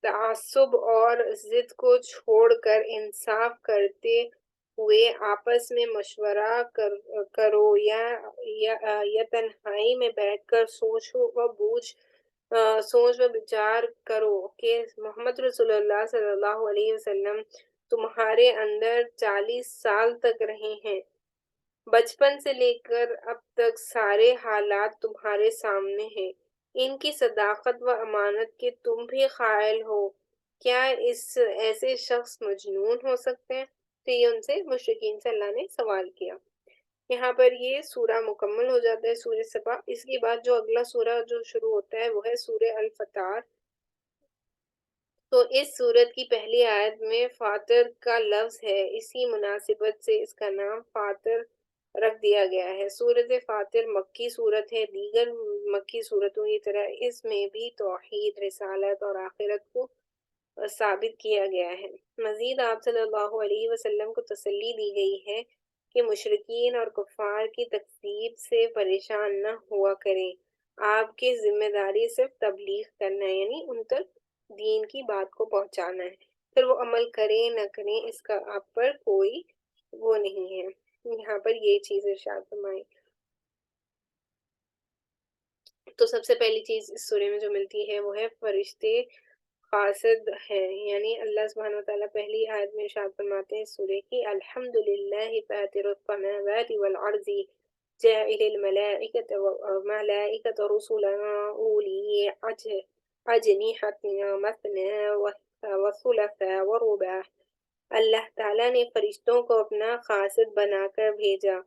تعصب اور ضد کو چھوڑ کر انصاف کرتے ہوئے آپس میں مشورہ کرو یا تنہائی میں بیٹھ کر سوچ و بچار کرو کہ محمد رسول اللہ صلی اللہ علیہ وسلم تمہارے اندر 40 سال تک رہے ہیں، بچپن سے لے کر اب تک سارے حالات تمہارے سامنے ہیں، ان کی صداقت و امانت کے تم بھی قائل ہو، کیا ایسے شخص مجنون ہو سکتے ہیں؟ تو یہ ان سے مشرکین سے اللہ نے سوال کیا۔ یہاں پر یہ سورہ مکمل ہو جاتا ہے، سورہ سبا۔ اس کے بعد جو اگلا سورہ جو شروع ہوتا ہے وہ ہے سورہ الفطار۔ تو اس سورت کی پہلی آیت میں فاطر کا لفظ ہے، اسی مناسبت سے اس کا نام فاطر رکھ دیا گیا ہے۔ سورت فاطر مکی سورت ہے، دیگر مکی سورتوں کی طرح اس میں بھی توحید، رسالت اور آخرت کو ثابت کیا گیا ہے۔ مزید آپ صلی اللہ علیہ وسلم کو تسلی دی گئی ہے کہ مشرکین اور کفار کی تکذیب سے پریشان نہ ہوا کریں، آپ کی ذمہ داری صرف تبلیغ کرنا ہے، یعنی ان تک دین کی بات کو پہنچانا ہے، پھر وہ عمل کریں نہ کریں اس کا آپ پر کوئی وہ نہیں ہے۔ یہاں پر یہ چیز ارشاد فرمائی۔ تو سب سے پہلی چیز اس سورے میں جو ملتی ہے وہ ہے فرشتے قاصد ہے، یعنی اللہ سبحانہ وتعالیٰ پہلی آیت میں ارشاد فرماتے ہیں سورے کی، الحمدللہ فاطر السماوات والارض جاعل الملائکۃ رسلا اولی اجنحۃ مثنی وثلاث ورباع۔ اللہ تعالیٰ نے فرشتوں کو اپنا قاصد بنا کر بھیجا۔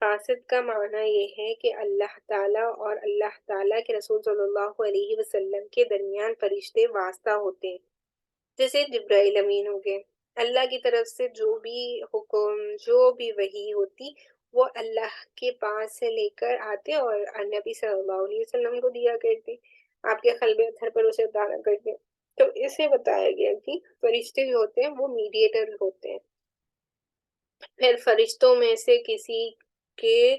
قاصد کا معنی یہ ہے کہ اللہ تعالیٰ اور اللہ تعالیٰ کے رسول صلی اللہ علیہ وسلم کے درمیان فرشتے واسطہ ہوتے ہیں، جیسے جبرائیل امین ہو گئے۔ اللہ کی طرف سے جو بھی حکم، جو بھی وحی ہوتی وہ اللہ کے پاس سے لے کر آتے اور نبی صلی اللہ علیہ وسلم کو دیا کرتے، آپ کے قلب اطہر پر اسے اتارا کرتے۔ تو اسے بتایا گیا کہ فرشتے جو ہوتے ہیں وہ میڈیٹر ہوتے ہیں۔ پھر فرشتوں میں سے کسی کے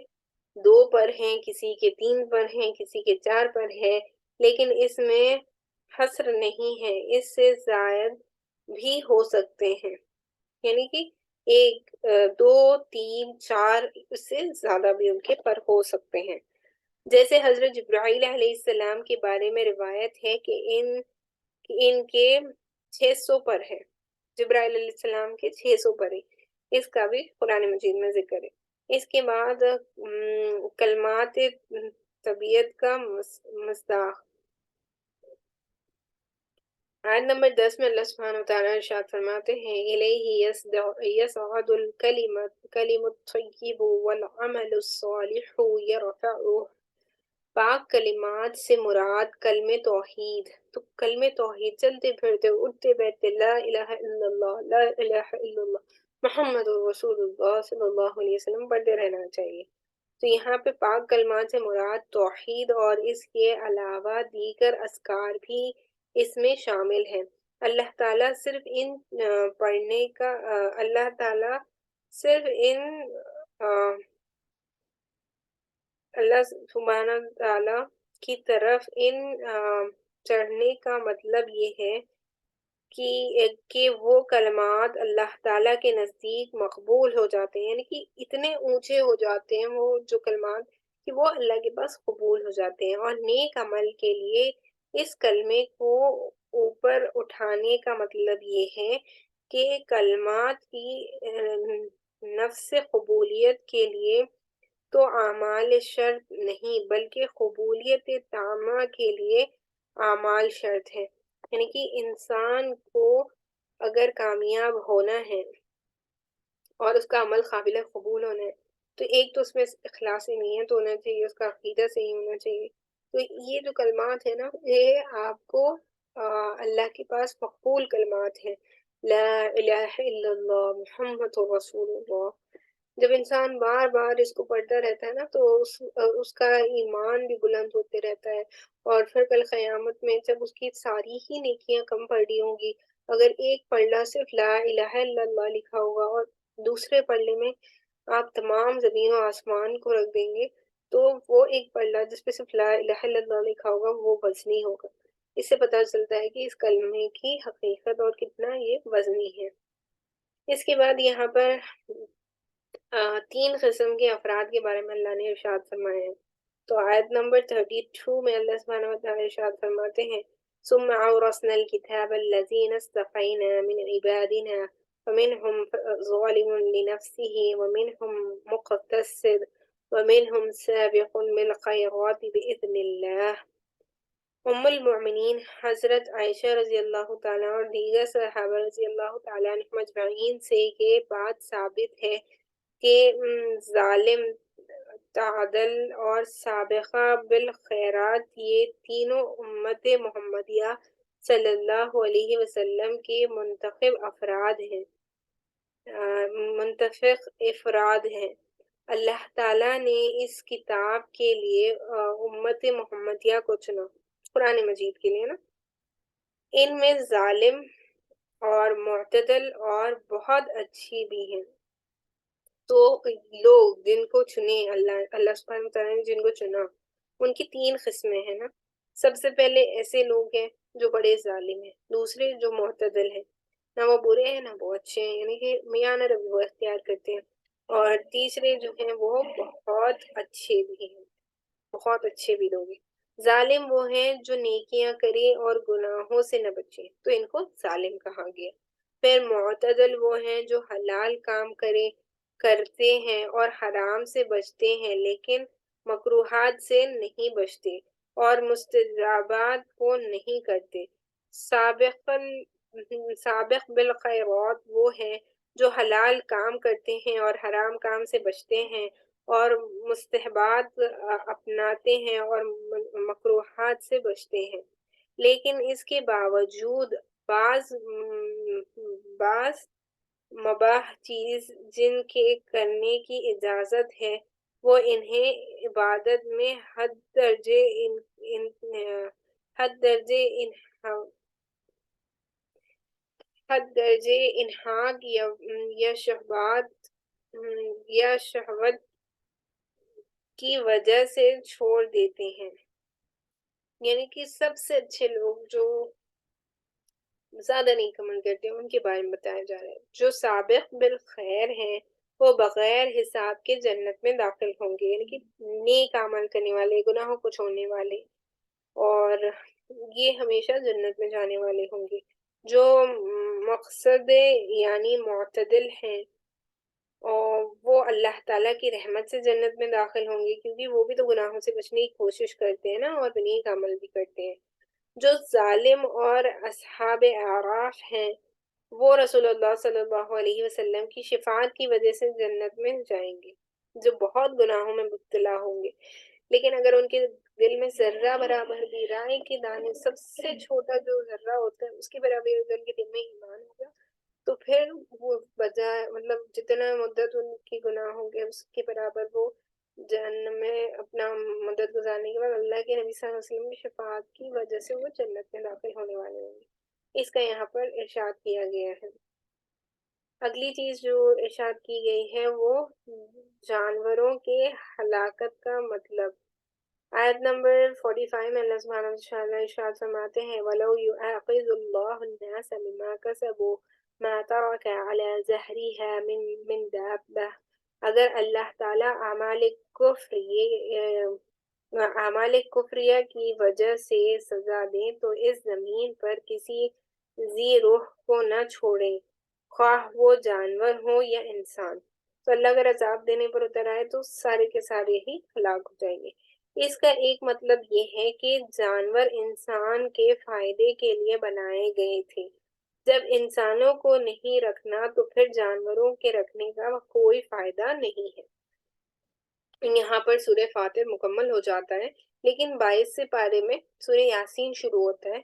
2 پر ہیں، کسی کے 3 پر ہیں، کسی کے 4 پر ہے، لیکن اس میں حصر نہیں ہے، اس سے زائد بھی ہو سکتے ہیں، یعنی کہ 1 2 3 4 اس سے زیادہ بھی ان کے پر ہو سکتے ہیں۔ جیسے حضرت جبرائیل علیہ السلام کے بارے میں روایت ہے کہ ان کے 600 پر ہے، جبرائیل علیہ السلام کے 600 پر ہے، اس کا بھی قرآن مجید میں ذکر ہے۔ اس کے بعد کلمات طبیعت کا مصداق، آیت نمبر 10 میں اللہ سبحانہ وتعالیٰ ارشاد فرماتے ہیں الیہ یصعد الکلم الطیب والعمل الصالح یرفعہ۔ پاک کلمات سے مراد کلمہ توحید، تو کلمہ توحید چلتے پھرتے اٹھتے بیٹھتے لا الہ الا اللہ، لا الہ الا اللہ محمد رسول اللہ صلی اللہ علیہ وسلم پڑھتے رہنا چاہیے۔ تو یہاں پہ پاک کلمات سے مراد توحید اور اس کے علاوہ دیگر اذکار بھی اس میں شامل ہیں۔ اللہ تعالیٰ صرف ان پڑھنے کا اللہ تعالیٰ صرف ان اللہ سبحانہ تعالیٰ کی طرف ان چڑھنے کا مطلب یہ ہے کہ وہ کلمات اللہ تعالیٰ کے نزدیک مقبول ہو جاتے ہیں، یعنی کہ اتنے اونچے ہو جاتے ہیں وہ جو کلمات کہ وہ اللہ کے پاس قبول ہو جاتے ہیں، اور نیک عمل کے لیے اس کلمے کو اوپر اٹھانے کا مطلب یہ ہے کہ کلمات کی نفس قبولیت کے لیے تو اعمال شرط نہیں بلکہ قبولیت تامہ کے لیے اعمال شرط ہے، یعنی کہ انسان کو اگر کامیاب ہونا ہے اور اس کا عمل قابل قبول ہونا ہے تو ایک تو اس میں اخلاص نیت ہونا چاہیے، اس کا عقیدہ صحیح ہونا چاہیے۔ تو یہ جو کلمات ہیں نا، یہ آپ کو اللہ کے پاس مقبول کلمات ہیں، لا الہ الا اللہ محمد رسول اللہ۔ جب انسان بار بار اس کو پڑھتا رہتا ہے نا تو اس کا ایمان بھی بلند ہوتے رہتا ہے، اور پھر کل قیامت میں جب اس کی ساری ہی نیکیاں کم پڑی ہوں گی، اگر ایک پلڑا صرف لا الہ الا اللہ لکھا ہوگا اور دوسرے پلڑے میں آپ تمام زمین و آسمان کو رکھ دیں گے تو وہ ایک پلڑا جس پہ صرف لا الہ الا اللہ لکھا ہوگا وہ وزنی ہوگا۔ اس سے پتہ چلتا ہے کہ اس کلمے کی حقیقت اور کتنا یہ وزنی ہے۔ اس کے بعد یہاں پر 3 قسم کے افراد کے بارے میں اللہ نے ارشاد فرمایا ہے۔ تو آیت نمبر 32 میں اللہ سبحانہ وتعالیٰ ارشاد فرماتے ہیں ثم اورثنا الكتاب الذين اصطفينا من عبادنا فمنهم ظالم لنفسه ومنهم مقتصد ومنهم سابق بالخيرات بإذن الله۔ المؤمنین حضرت عائشہ رضی اللہ تعالیٰ اور دیگر صحابہ رضی اللہ تعالیٰ عنہم اجمعین سے یہ بات ثابت ہے کہ ظالم، تعدل اور سابقہ بالخیرات یہ تینوں امت محمدیہ صلی اللہ علیہ وسلم کے منتخب افراد ہیں۔ اللہ تعالیٰ نے اس کتاب کے لیے امت محمدیہ کو چنا، قرآن مجید کے لیے نا، ان میں ظالم اور معتدل اور بہت اچھی بھی ہیں۔ تو لوگ جن کو چنے اللہ سبحانہ وتعالیٰ نے جن کو چنا ان کی 3 قسمیں ہیں نا۔ سب سے پہلے ایسے لوگ ہیں جو بڑے ظالم ہیں، دوسرے جو معتدل ہیں، نہ وہ برے ہیں نہ وہ اچھے ہیں، یعنی کہ میانہ روی وہ اختیار کرتے ہیں، اور تیسرے جو ہیں وہ بہت اچھے بھی ہیں، بہت اچھے بھی لوگ ہیں۔ ظالم وہ ہیں جو نیکیاں کرے اور گناہوں سے نہ بچے، تو ان کو ظالم کہا گیا۔ پھر معتدل وہ ہیں جو حلال کام کرتے ہیں اور حرام سے بچتے ہیں لیکن مکروہات سے نہیں بچتے اور مستحبات کو نہیں کرتے۔ سابق بالخیرات وہ ہیں جو حلال کام کرتے ہیں اور حرام کام سے بچتے ہیں اور مستحبات اپناتے ہیں اور مکروہات سے بچتے ہیں، لیکن اس کے باوجود بعض مباح چیز جن کے کرنے کی اجازت ہے وہ انہیں عبادت میں حد درجے انہاک یا شہوات یا شہوت کی وجہ سے چھوڑ دیتے ہیں، یعنی کہ سب سے اچھے لوگ جو زیادہ نیک عمل کرتے ہیں ان کے بارے میں بتایا جا رہا ہے۔ جو سابق بالخیر ہیں وہ بغیر حساب کے جنت میں داخل ہوں گے، یعنی کہ نیک عمل کرنے والے، گناہوں کو چھوڑنے والے، اور یہ ہمیشہ جنت میں جانے والے ہوں گے۔ جو مقصد یعنی معتدل ہیں اور وہ اللہ تعالیٰ کی رحمت سے جنت میں داخل ہوں گے، کیونکہ وہ بھی تو گناہوں سے بچنے کی کوشش کرتے ہیں نا، اور نیک عمل بھی کرتے ہیں۔ جو ظالم اور اصحاب اعراف ہیں وہ رسول اللہ صلی اللہ علیہ وسلم کی شفاعت کی وجہ سے جنت میں جائیں گے، جو بہت گناہوں میں مبتلا ہوں گے، لیکن اگر ان کے دل میں ذرہ برابر بھی، رائے کے دانے سب سے چھوٹا جو ذرہ ہوتا ہے اس کے برابر اگر ان کے دل میں ایمان ہوگا تو پھر وہ بجائے مطلب جتنا مدت ان کے گناہ ہوں گے اس کے برابر وہ جہنم میں اپنا مدت گزارنے کے بعد اللہ کے نبی صلی اللہ علیہ وسلم کی شفاعت کی وجہ سے وہ جنت میں داخل ہونے والے ہوں گے۔ اس کا یہاں پر ارشاد کیا گیا ہے۔ اگلی چیز جو ارشاد کی گئی ہے وہ جانوروں کے ہلاکت کا مطلب۔ آیت نمبر 45 میں اللہ سبحانہ وتعالی ارشاد فرماتے ہیں وَلَوْ يُؤَاخِذُ اللَّهُ النَّاسَ بِمَا كَسَبُوا مَا تَرَكَ عَلَى ظَهْرِهَا مِن دَابَّةٍ، اگر اللہ تعالیٰ اعمال کفریہ کی وجہ سے سزا دیں تو اس زمین پر کسی ذی روح کو نہ چھوڑیں، خواہ وہ جانور ہو یا انسان۔ تو اللہ اگر عذاب دینے پر اتر آئے تو سارے کے سارے ہی ہلاک ہو جائیں گے۔ اس کا ایک مطلب یہ ہے کہ جانور انسان کے فائدے کے لیے بنائے گئے تھے، جب انسانوں کو نہیں رکھنا تو پھر جانوروں کے رکھنے کا کوئی فائدہ نہیں ہے۔ یہاں پر سورہ فاتر مکمل ہو جاتا ہے، لیکن 22 سے پارے میں سورہ یاسین شروع ہوتا ہے،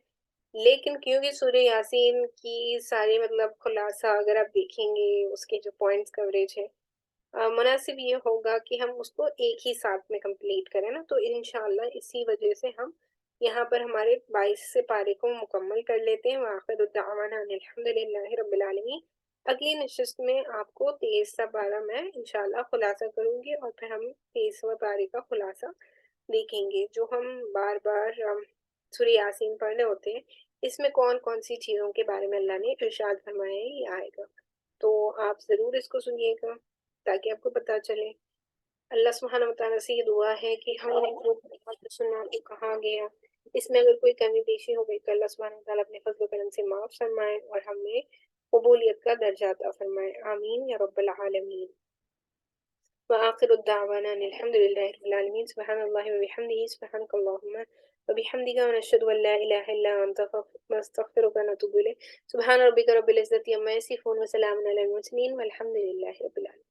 لیکن کیونکہ سورہ یاسین کی ساری مطلب خلاصہ اگر آپ دیکھیں گے اس کے جو پوائنٹس کوریج ہے، مناسب یہ ہوگا کہ ہم اس کو ایک ہی ساتھ میں کمپلیٹ کریں نا، تو انشاءاللہ اسی وجہ سے ہم یہاں پر ہمارے 22 سے پارے کو مکمل کر لیتے ہیں۔ وآخر دعوانا ان الحمدللہ رب العالمین۔ اگلی نشست میں آپ کو 23واں پارہ میں انشاءاللہ خلاصہ کروں گی، اور پھر ہم 23واں پارے کا خلاصہ دیکھیں گے، جو ہم بار بار سورہ یاسین پڑھ رہے ہوتے ہیں۔ اس میں کون کون سی چیزوں کے بارے میں اللہ نے ارشاد فرمایا ہے یہ آئے گا، تو آپ ضرور اس کو سنیے گا تاکہ آپ کو پتہ چلے۔ اللہ سبحانہ وتعالیٰ سے یہ دعا ہے کہ ہم نے جو سنا کو کہا گیا اس میں اگر کوئی کمی بیشی ہو گئی تو اللہ سبحانہ وتعالیٰ اپنے فضل و کرم سے معاف فرمائے اور ہمیں قبولیت کا درجہ عطا فرمائے، آمین یا رب العالمین۔ وآخر الدعوانا ان الحمدللہ رب العالمین۔ سبحان اللہ وبحمدہ، سبحانک اللہم وبحمدک، ونشہد ان لا الہ الا انت نستغفرک ونتوب الیک۔ سبحان ربک رب العزة عما یصفون وسلام علی المرسلین والحمد للہ رب العالمین۔